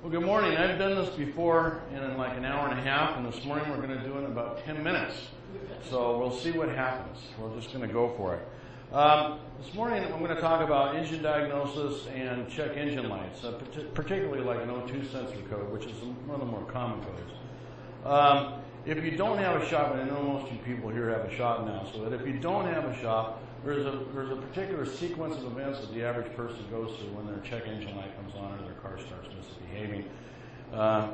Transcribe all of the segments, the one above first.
Well, good morning. I've done this before in like an hour and a half, and this morning we're going to do it in about 10 minutes. So we'll see what happens. We're just going to go for it. This morning I'm going to talk about engine diagnosis and check engine lights, particularly like an O2 sensor code, which is one of the more common codes. If you don't have a shop, and I know most of you people here have a shop now, so that if you don't have a shop, there's a particular sequence of events that the average person goes through when their check engine light comes on or their car starts misbehaving.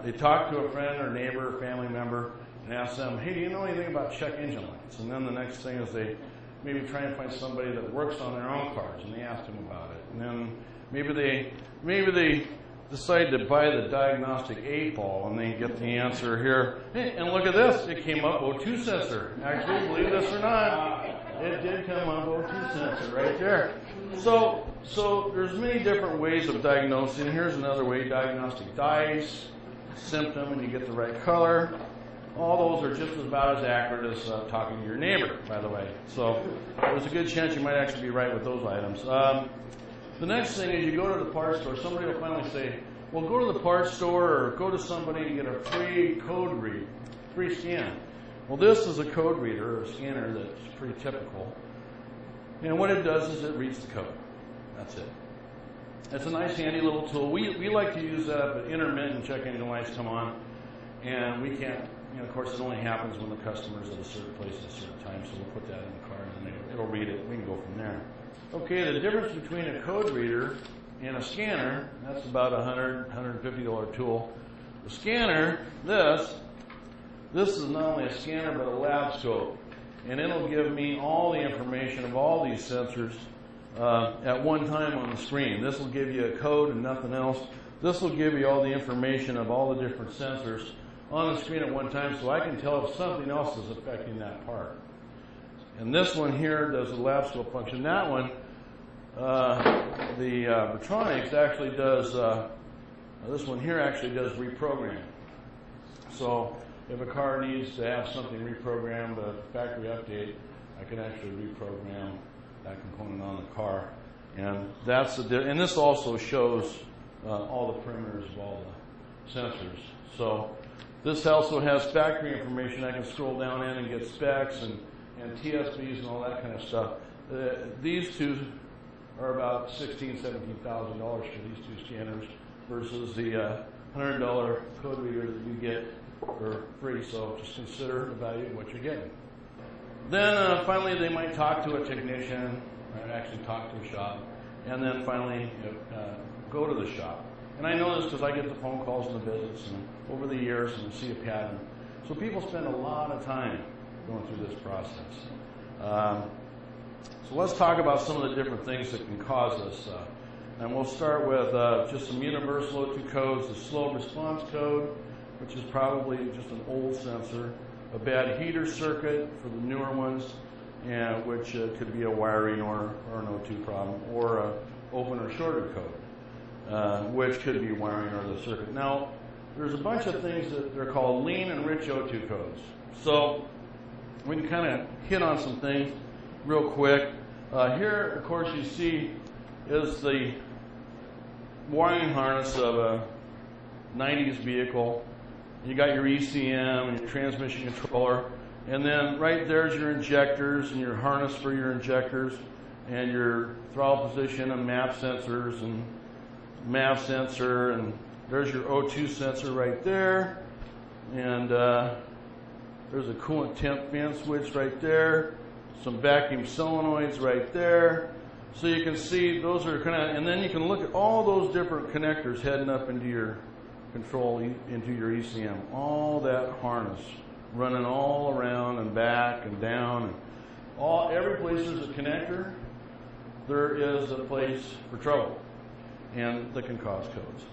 They talk to a friend or neighbor or family member and ask them, hey, do you know anything about check engine lights? And then the next thing is they maybe try and find somebody that works on their own cars and they ask them about it. And then maybe they decide to buy the diagnostic 8-ball and they get the answer here. Hey, and look at this, it came up O2 sensor. Actually, believe this or not, it did come up O2 sensor right there. So there's many different ways of diagnosing. Here's another way, diagnostic dice, symptom, and you get the right color. All those are just about as accurate as talking to your neighbor, by the way. So there's a good chance you might actually be right with those items. The next thing is you go to the parts store. Somebody will finally say, well, go to the parts store or go to somebody and get a free code read, free scan. Well, this is a code reader or a scanner that's pretty typical. And what it does is it reads the code. That's it. It's a nice, handy little tool. We like to use that, but intermittent check engine lights come on, and we can't, of course, it only happens when the customer's at a certain place at a certain time, so we'll put that in the car, and then it'll read it. We can go from there. Okay, the difference between a code reader and a scanner, that's about a $100, $150 tool. The scanner, this is not only a scanner, but a lab scope. And it'll give me all the information of all these sensors at one time on the screen. This will give you a code and nothing else. This will give you all the information of all the different sensors on the screen at one time, so I can tell if something else is affecting that part. And this one here does the lab scope function. That one, the Vertronics actually does, this one here actually does reprogramming. So if a car needs to have something reprogrammed, a factory update, I can actually reprogram that component on the car. And and this also shows all the perimeters of all the sensors. So this also has factory information. I can scroll down in and get specs and TSBs and all that kind of stuff. These two are about $16,000, $17,000 for these two scanners versus the $100 code reader that you get for free. So just consider the value of what you're getting. Then finally, they might talk to a technician, or actually talk to a shop, and then finally go to the shop. And I know this because I get the phone calls in the business and over the years and see a pattern. So people spend a lot of time going through this process. So let's talk about some of the different things that can cause this. And we'll start with just some universal O2 codes, the slow response code, which is probably just an old sensor, a bad heater circuit for the newer ones, and which could be a wiring or an O2 problem, or a open or shorted code, which could be wiring or the circuit. Now, there's a bunch of things that they're called lean and rich O2 codes. So we can kind of hit on some things real quick. Here, of course, you see is the wiring harness of a 90s vehicle. You got your ECM and your transmission controller, and then right there's your injectors and your harness for your injectors and your throttle position and map sensors and MAV sensor, and there's your O2 sensor right there, and there's a coolant temp fan switch right there, some vacuum solenoids right there. So you can see those are kind of, and then you can look at all those different connectors heading up into your control, into your ECM. All that harness running all around and back and down. And every place there's a connector, there is a place for trouble, and that can cause codes.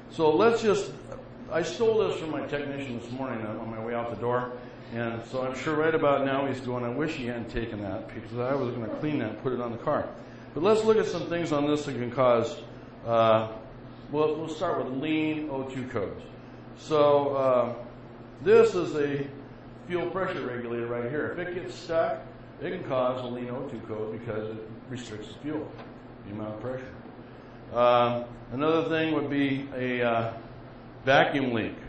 So let's just, I stole this from my technician this morning on my way out the door. And so I'm sure right about now he's going, I wish he hadn't taken that because I was going to clean that and put it on the car. But let's look at some things on this that can cause, we'll start with lean O2 codes. So this is a fuel pressure regulator right here. If it gets stuck, it can cause a lean O2 code because it restricts the fuel, the amount of pressure. Another thing would be a vacuum leak.